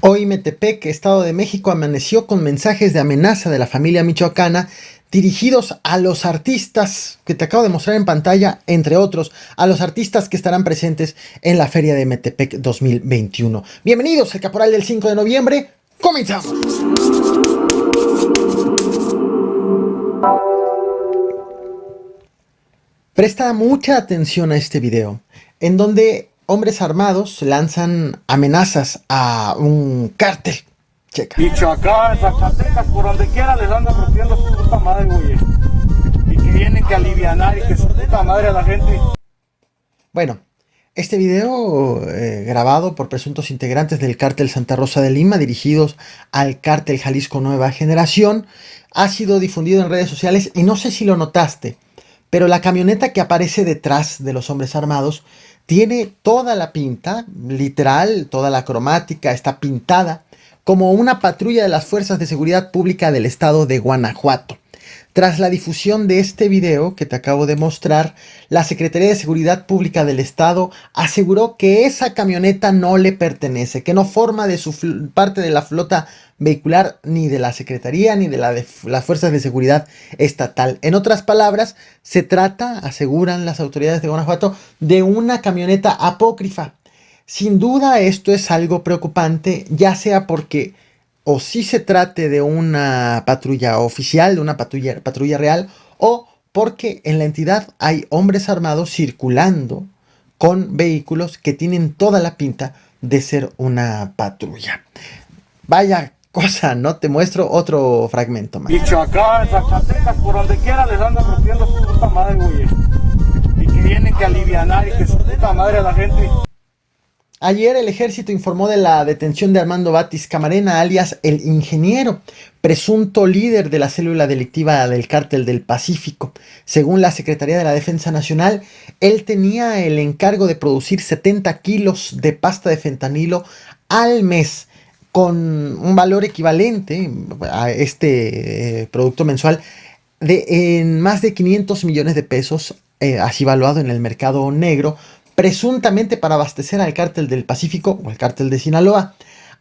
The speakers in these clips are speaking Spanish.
Hoy Metepec, Estado de México, amaneció con mensajes de amenaza de la familia michoacana dirigidos a los artistas que te acabo de mostrar en pantalla, entre otros, a los artistas que estarán presentes en la Feria de Metepec 2021. Bienvenidos al Caporal del 5 de noviembre. ¡Comenzamos! Presta mucha atención a este video, en donde hombres armados lanzan amenazas a un cártel. Checa. Michoacán, Zacatecas, por donde quiera les andan rompiendo su puta madre, güey. Y que vienen que alivianar y que su puta madre a la gente. Bueno, este video grabado por presuntos integrantes del cártel Santa Rosa de Lima, dirigidos al cártel Jalisco Nueva Generación, ha sido difundido en redes sociales y no sé si lo notaste, pero la camioneta que aparece detrás de los hombres armados tiene toda la pinta, literal, toda la cromática, está pintada como una patrulla de las Fuerzas de Seguridad Pública del estado de Guanajuato. Tras la difusión de este video que te acabo de mostrar, la Secretaría de Seguridad Pública del estado aseguró que esa camioneta no le pertenece, que no forma de su parte de la flota vehicular ni de la Secretaría ni de las Fuerzas de Seguridad Estatal. En otras palabras, se trata, aseguran las autoridades de Guanajuato, de una camioneta apócrifa. Sin duda esto es algo preocupante, ya sea porque o si se trate de una patrulla oficial, de una patrulla real, o porque en la entidad hay hombres armados circulando con vehículos que tienen toda la pinta de ser una patrulla. Vaya cosa, ¿no? Te muestro otro fragmento más. Michoacán, Zacatecas, por donde quiera les andan rompiendo su puta madre, güey. Y que vienen que alivianar y que su puta madre a la gente. Ayer el ejército informó de la detención de Armando Batis Camarena, alias El Ingeniero, presunto líder de la célula delictiva del Cártel del Pacífico. Según la Secretaría de la Defensa Nacional, él tenía el encargo de producir 70 kilos de pasta de fentanilo al mes, con un valor equivalente a este producto mensual en más de 500 millones de pesos, así valuado en el mercado negro, presuntamente para abastecer al Cártel del Pacífico o al Cártel de Sinaloa.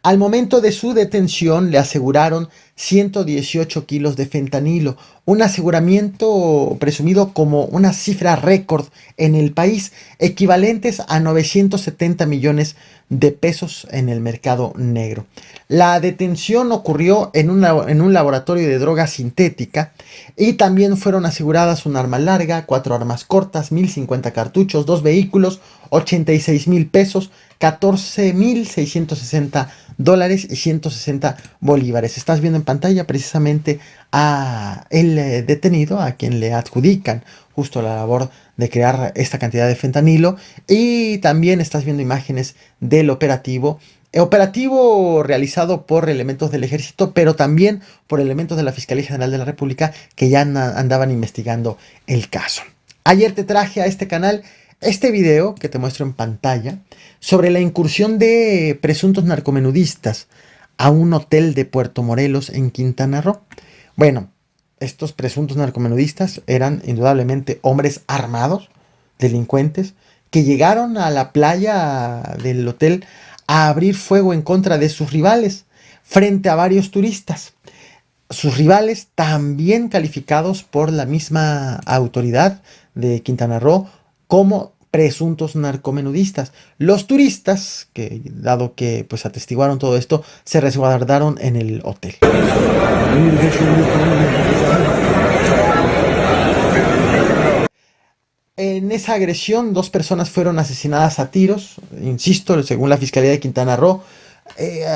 Al momento de su detención le aseguraron 118 kilos de fentanilo, un aseguramiento presumido como una cifra récord en el país, equivalentes a 970 millones de pesos en el mercado negro. La detención ocurrió en un laboratorio de droga sintética y también fueron aseguradas un arma larga, 4 armas cortas, 1050 cartuchos, 2 vehículos, 86,000 pesos, 14,660 dólares y 160 bolívares. Estás viendo en pantalla precisamente a el detenido, a quien le adjudican justo la labor de crear esta cantidad de fentanilo, y también estás viendo imágenes del operativo realizado por elementos del ejército, pero también por elementos de la Fiscalía General de la República que ya andaban investigando el caso. Ayer te traje a este canal este video que te muestro en pantalla sobre la incursión de presuntos narcomenudistas a un hotel de Puerto Morelos en Quintana Roo. Bueno, estos presuntos narcomenudistas eran indudablemente hombres armados, delincuentes, que llegaron a la playa del hotel a abrir fuego en contra de sus rivales frente a varios turistas. Sus rivales también calificados por la misma autoridad de Quintana Roo como presuntos narcomenudistas. Los turistas, que dado que pues atestiguaron todo esto, se resguardaron en el hotel. En esa agresión, 2 personas fueron asesinadas a tiros. Insisto, según la Fiscalía de Quintana Roo,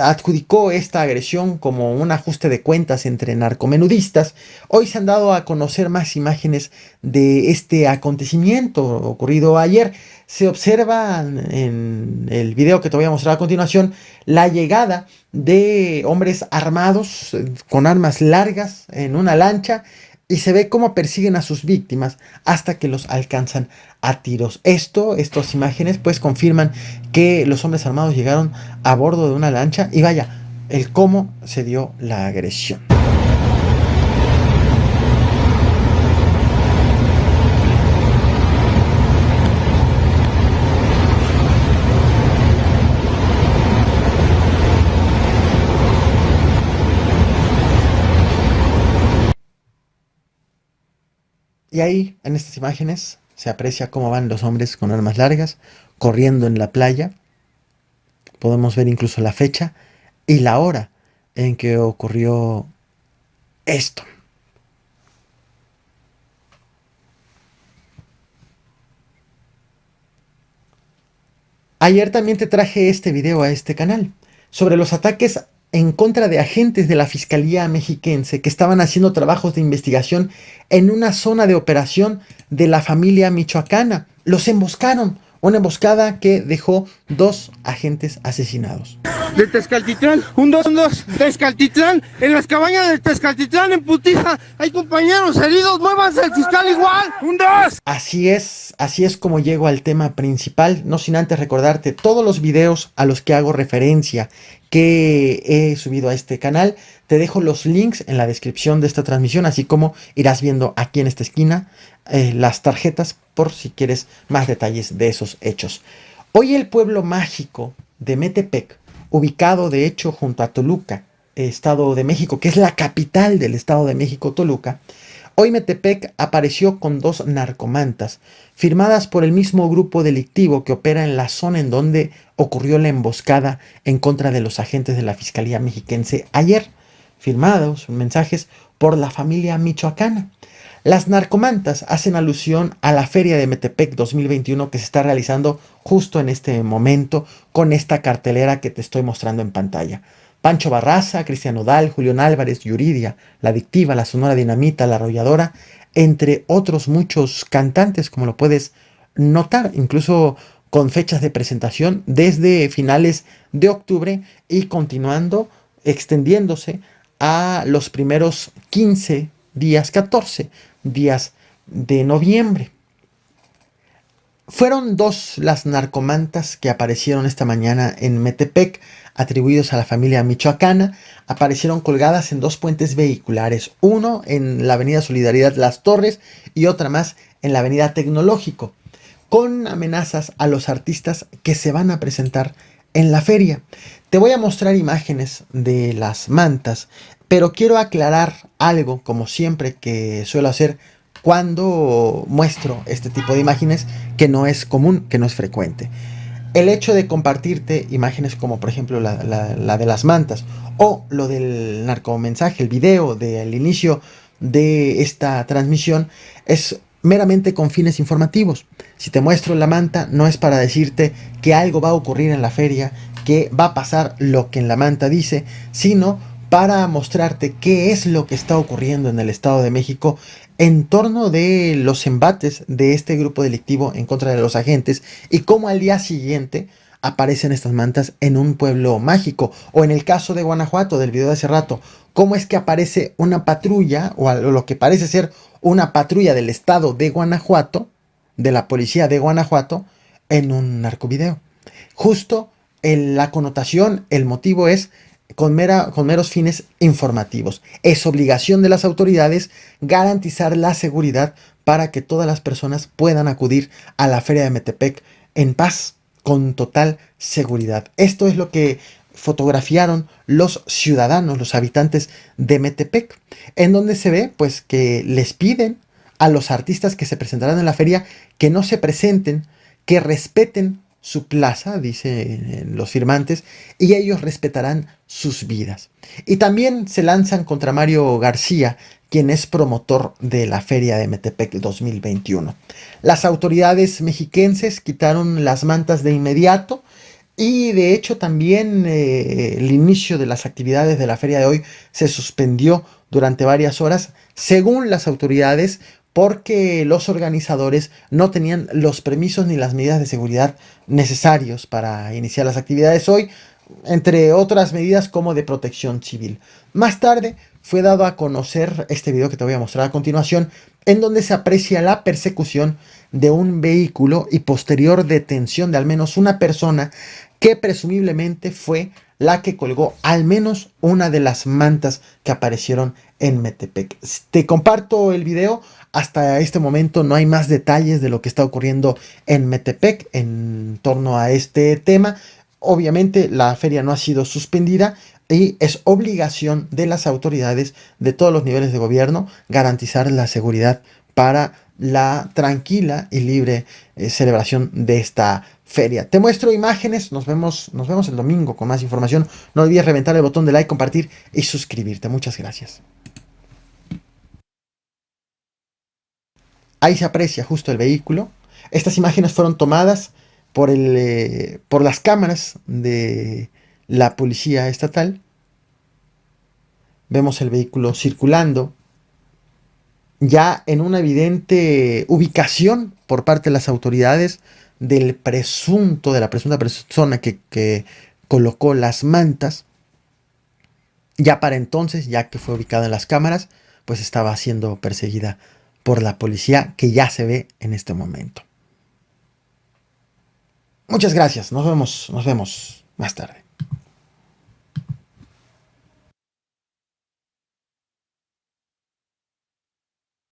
adjudicó esta agresión como un ajuste de cuentas entre narcomenudistas. Hoy se han dado a conocer más imágenes de este acontecimiento ocurrido ayer. Se observa en el video que te voy a mostrar a continuación la llegada de hombres armados con armas largas en una lancha, y se ve cómo persiguen a sus víctimas hasta que los alcanzan a tiros. Estas imágenes pues confirman que los hombres armados llegaron a bordo de una lancha, y vaya, el cómo se dio la agresión. Y ahí, en estas imágenes, se aprecia cómo van los hombres con armas largas, corriendo en la playa. Podemos ver incluso la fecha y la hora en que ocurrió esto. Ayer también te traje este video a este canal sobre los ataques en contra de agentes de la Fiscalía Mexiquense que estaban haciendo trabajos de investigación en una zona de operación de la familia michoacana. Los emboscaron, una emboscada que dejó 2 agentes asesinados. De Tezcaltitlán, un dos, Tezcaltitlán, en las cabañas de Tezcaltitlán, en putiza, hay compañeros heridos, muévanse el fiscal igual, un dos. Así es como llego al tema principal, no sin antes recordarte todos los videos a los que hago referencia que he subido a este canal. Te dejo los links en la descripción de esta transmisión, así como irás viendo aquí en esta esquina las tarjetas por si quieres más detalles de esos hechos. Hoy el pueblo mágico de Metepec, ubicado de hecho junto a Toluca, Estado de México, que es la capital del Estado de México, Toluca. Hoy Metepec apareció con 2 narcomantas, firmadas por el mismo grupo delictivo que opera en la zona en donde ocurrió la emboscada en contra de los agentes de la Fiscalía Mexiquense ayer, firmados mensajes por la familia michoacana. Las narcomantas hacen alusión a la Feria de Metepec 2021 que se está realizando justo en este momento con esta cartelera que te estoy mostrando en pantalla. Pancho Barraza, Cristian Nodal, Julián Álvarez, Yuridia, La Adictiva, La Sonora Dinamita, La Arrolladora, entre otros muchos cantantes, como lo puedes notar, incluso con fechas de presentación desde finales de octubre y continuando, extendiéndose a los primeros 15 días, 14 días de noviembre. Fueron 2 las narcomantas que aparecieron esta mañana en Metepec, atribuidos a la familia michoacana. Aparecieron colgadas en 2 puentes vehiculares, uno en la avenida Solidaridad Las Torres y otra más en la avenida Tecnológico, con amenazas a los artistas que se van a presentar en la feria. Te voy a mostrar imágenes de las mantas, pero quiero aclarar algo, como siempre que suelo hacer cuando muestro este tipo de imágenes, que no es común, que no es frecuente. El hecho de compartirte imágenes como por ejemplo la de las mantas o lo del narcomensaje, el video del inicio de esta transmisión, es meramente con fines informativos. Si te muestro la manta, no es para decirte que algo va a ocurrir en la feria, que va a pasar lo que en la manta dice, sino para mostrarte qué es lo que está ocurriendo en el Estado de México en torno de los embates de este grupo delictivo en contra de los agentes y cómo al día siguiente aparecen estas mantas en un pueblo mágico. O en el caso de Guanajuato, del video de hace rato, cómo es que aparece una patrulla, o lo que parece ser una patrulla del estado de Guanajuato, de la policía de Guanajuato, en un narcovideo. Justo la connotación, el motivo es con meros fines informativos. Es obligación de las autoridades garantizar la seguridad para que todas las personas puedan acudir a la Feria de Metepec en paz, con total seguridad. Esto es lo que fotografiaron los ciudadanos, los habitantes de Metepec, en donde se ve pues que les piden a los artistas que se presentarán en la feria que no se presenten, que respeten su plaza, dicen los firmantes, y ellos respetarán sus vidas. Y también se lanzan contra Mario García, quien es promotor de la Feria de Metepec 2021. Las autoridades mexiquenses quitaron las mantas de inmediato y de hecho también el inicio de las actividades de la feria de hoy se suspendió durante varias horas, según las autoridades, porque los organizadores no tenían los permisos ni las medidas de seguridad necesarios para iniciar las actividades hoy, entre otras medidas como de protección civil. Más tarde fue dado a conocer este video que te voy a mostrar a continuación, en donde se aprecia la persecución de un vehículo y posterior detención de al menos una persona que presumiblemente fue la que colgó al menos una de las mantas que aparecieron en Metepec. Te comparto el video. Hasta este momento no hay más detalles de lo que está ocurriendo en Metepec en torno a este tema. Obviamente la feria no ha sido suspendida y es obligación de las autoridades de todos los niveles de gobierno garantizar la seguridad para la tranquila y libre celebración de esta feria. Te muestro imágenes, nos vemos el domingo con más información. No olvides reventar el botón de like, compartir y suscribirte. Muchas gracias. Ahí se aprecia justo el vehículo. Estas imágenes fueron tomadas por las cámaras de la policía estatal. Vemos el vehículo circulando ya en una evidente ubicación por parte de las autoridades de la presunta persona que colocó las mantas. Ya para entonces, ya que fue ubicada en las cámaras, pues estaba siendo perseguida por la policía, que ya se ve en este momento. Muchas gracias, nos vemos más tarde.